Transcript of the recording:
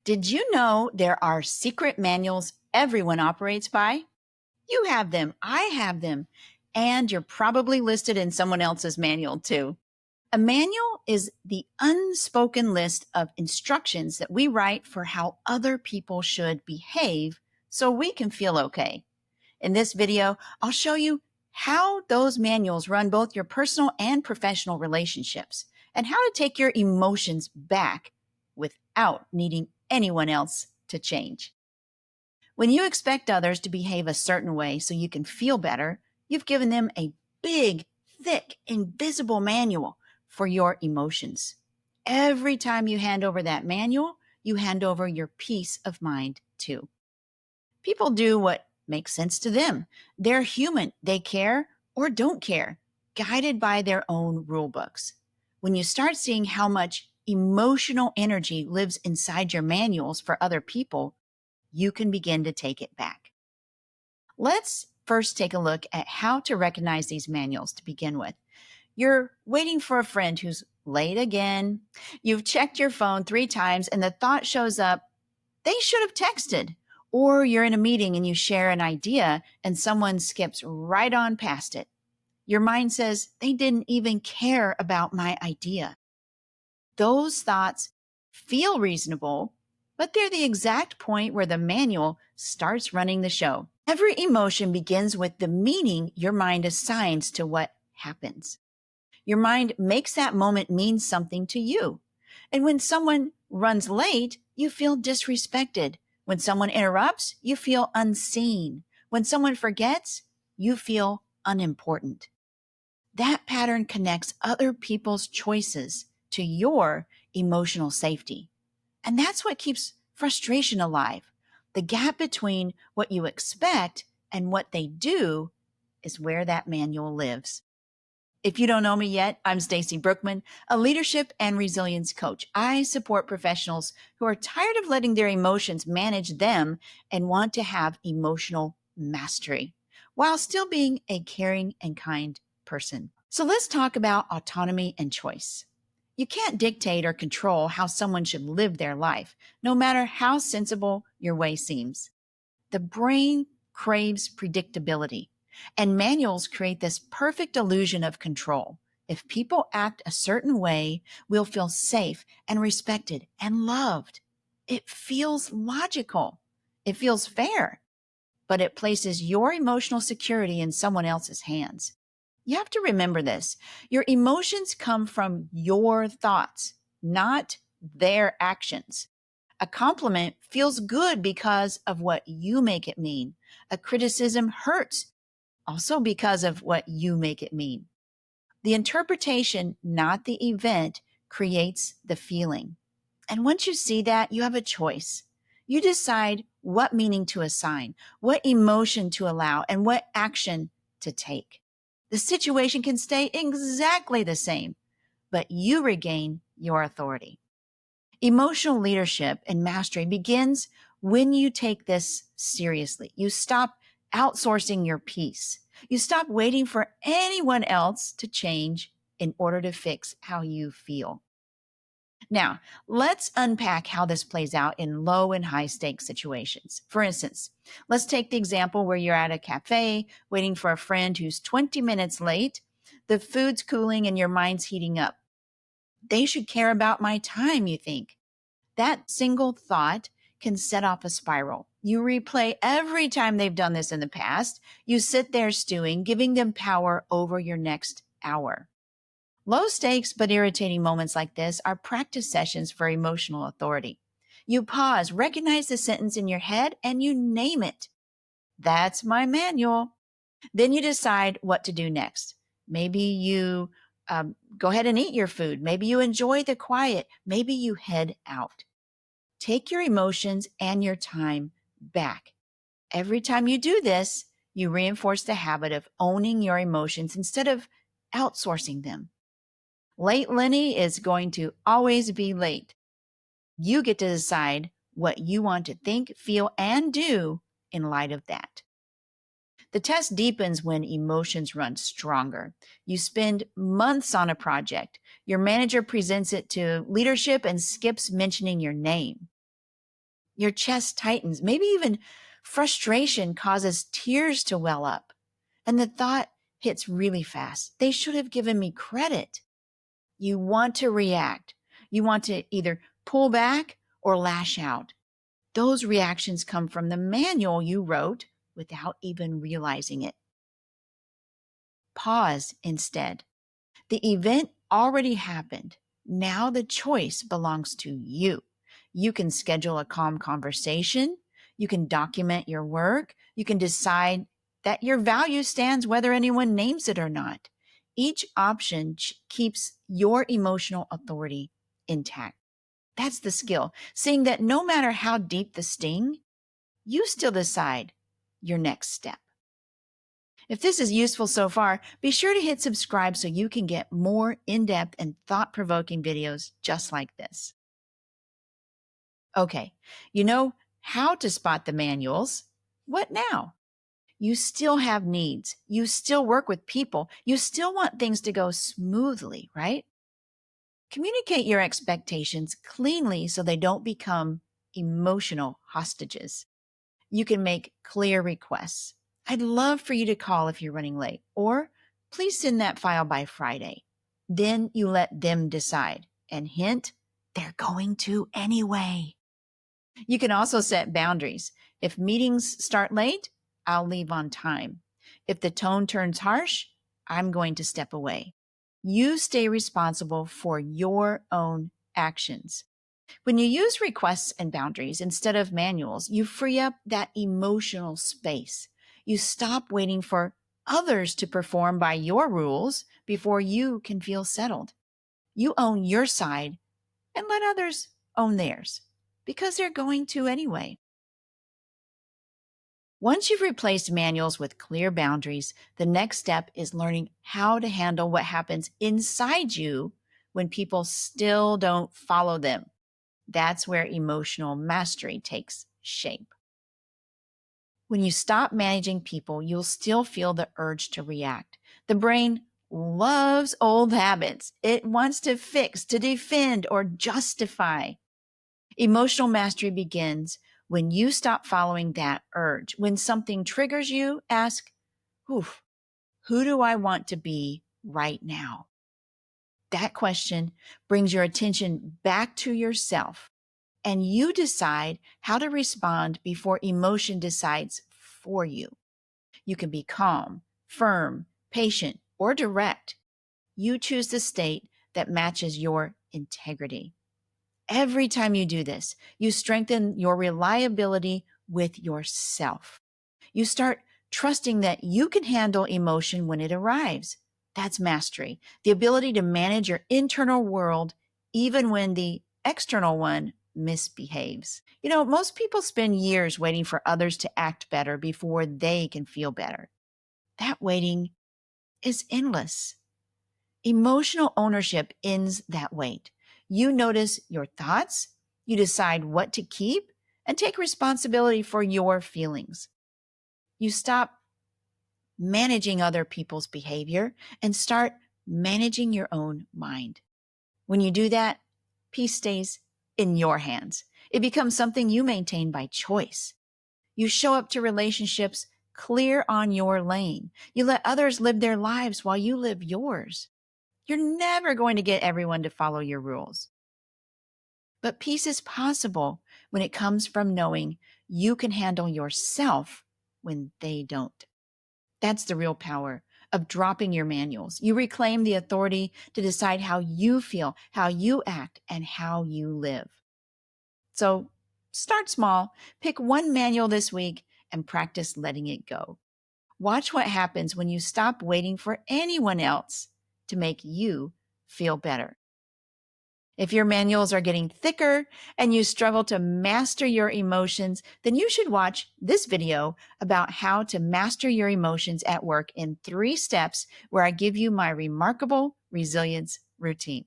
Did you know there are secret manuals everyone operates by? You have them, I have them, and you're probably listed in someone else's manual too. A manual is the unspoken list of instructions that we write for how other people should behave so we can feel okay. In this video, I'll show you how those manuals run both your personal and professional relationships and how to take your emotions back without needing anyone else to change. When you expect others to behave a certain way so you can feel better, you've given them a big, thick, invisible manual for your emotions. Every time you hand over that manual, you hand over your peace of mind too. People do what makes sense to them. They're human. They care or don't care, guided by their own rule books. When you start seeing how much emotional energy lives inside your manuals for other people, you can begin to take it back. Let's first take a look at how to recognize these manuals to begin with. You're waiting for a friend who's late again. You've checked your phone 3 times and the thought shows up, they should have texted. Or you're in a meeting and you share an idea and someone skips right on past it. Your mind says, they didn't even care about my idea. Those thoughts feel reasonable, but they're the exact point where the manual starts running the show. Every emotion begins with the meaning your mind assigns to what happens. Your mind makes that moment mean something to you. And when someone runs late, you feel disrespected. When someone interrupts, you feel unseen. When someone forgets, you feel unimportant. That pattern connects other people's choices to your emotional safety. And that's what keeps frustration alive. The gap between what you expect and what they do is where that manual lives. If you don't know me yet, I'm Stacy Brookman, a leadership and resilience coach. I support professionals who are tired of letting their emotions manage them and want to have emotional mastery while still being a caring and kind person. So let's talk about autonomy and choice. You can't dictate or control how someone should live their life, no matter how sensible your way seems. The brain craves predictability, and manuals create this perfect illusion of control. If people act a certain way, we'll feel safe and respected and loved. It feels logical. It feels fair, but it places your emotional security in someone else's hands. You have to remember this. Your emotions come from your thoughts, not their actions. A compliment feels good because of what you make it mean. A criticism hurts also because of what you make it mean. The interpretation, not the event, creates the feeling. And once you see that, you have a choice. You decide what meaning to assign, what emotion to allow, and what action to take. The situation can stay exactly the same, but you regain your authority. Emotional leadership and mastery begins when you take this seriously. You stop outsourcing your peace. You stop waiting for anyone else to change in order to fix how you feel. Now, let's unpack how this plays out in low and high stakes situations. For instance, let's take the example where you're at a cafe waiting for a friend who's 20 minutes late. The food's cooling and your mind's heating up. They should care about my time, you think. That single thought can set off a spiral. You replay every time they've done this in the past. You sit there stewing, giving them power over your next hour. Low stakes but irritating moments like this are practice sessions for emotional authority. You pause, recognize the sentence in your head, and you name it. That's my manual. Then you decide what to do next. Maybe you go ahead and eat your food. Maybe you enjoy the quiet. Maybe you head out. Take your emotions and your time back. Every time you do this, you reinforce the habit of owning your emotions instead of outsourcing them. Late Lenny is going to always be late. You get to decide what you want to think, feel, and do in light of that. The test deepens when emotions run stronger. You spend months on a project. Your manager presents it to leadership and skips mentioning your name. Your chest tightens. Maybe even frustration causes tears to well up. And the thought hits really fast. They should have given me credit. You want to react. You want to either pull back or lash out. Those reactions come from the manual you wrote without even realizing it. Pause instead. The event already happened. Now the choice belongs to you. You can schedule a calm conversation. You can document your work. You can decide that your value stands whether anyone names it or not. Each option keeps your emotional authority intact. That's the skill, seeing that no matter how deep the sting, you still decide your next step. If this is useful so far, be sure to hit subscribe so you can get more in-depth and thought-provoking videos just like this. Okay, you know how to spot the manuals. What now? You still have needs. You still work with people. You still want things to go smoothly, right? Communicate your expectations cleanly so they don't become emotional hostages. You can make clear requests. I'd love for you to call if you're running late, or please send that file by Friday. Then you let them decide. And hint, they're going to anyway. You can also set boundaries. If meetings start late, I'll leave on time. If the tone turns harsh, I'm going to step away. You stay responsible for your own actions. When you use requests and boundaries instead of manuals, you free up that emotional space. You stop waiting for others to perform by your rules before you can feel settled. You own your side and let others own theirs because they're going to anyway. Once you've replaced manuals with clear boundaries, the next step is learning how to handle what happens inside you when people still don't follow them. That's where emotional mastery takes shape. When you stop managing people, you'll still feel the urge to react. The brain loves old habits. It wants to fix, to defend, or justify. Emotional mastery begins when you stop following that urge. When something triggers you, ask, "Oof, who do I want to be right now?" That question brings your attention back to yourself, and you decide how to respond before emotion decides for you. You can be calm, firm, patient, or direct. You choose the state that matches your integrity. Every time you do this, you strengthen your reliability with yourself. You start trusting that you can handle emotion when it arrives. That's mastery, the ability to manage your internal world even when the external one misbehaves. You know, most people spend years waiting for others to act better before they can feel better. That waiting is endless. Emotional ownership ends that wait. You notice your thoughts, you decide what to keep, and take responsibility for your feelings. You stop managing other people's behavior and start managing your own mind. When you do that, peace stays in your hands. It becomes something you maintain by choice. You show up to relationships clear on your lane. You let others live their lives while you live yours. You're never going to get everyone to follow your rules. But peace is possible when it comes from knowing you can handle yourself when they don't. That's the real power of dropping your manuals. You reclaim the authority to decide how you feel, how you act, and how you live. So start small, pick one manual this week, and practice letting it go. Watch what happens when you stop waiting for anyone else to make you feel better. If your manuals are getting thicker and you struggle to master your emotions, then you should watch this video about how to master your emotions at work in 3 steps, where I give you my remarkable resilience routine.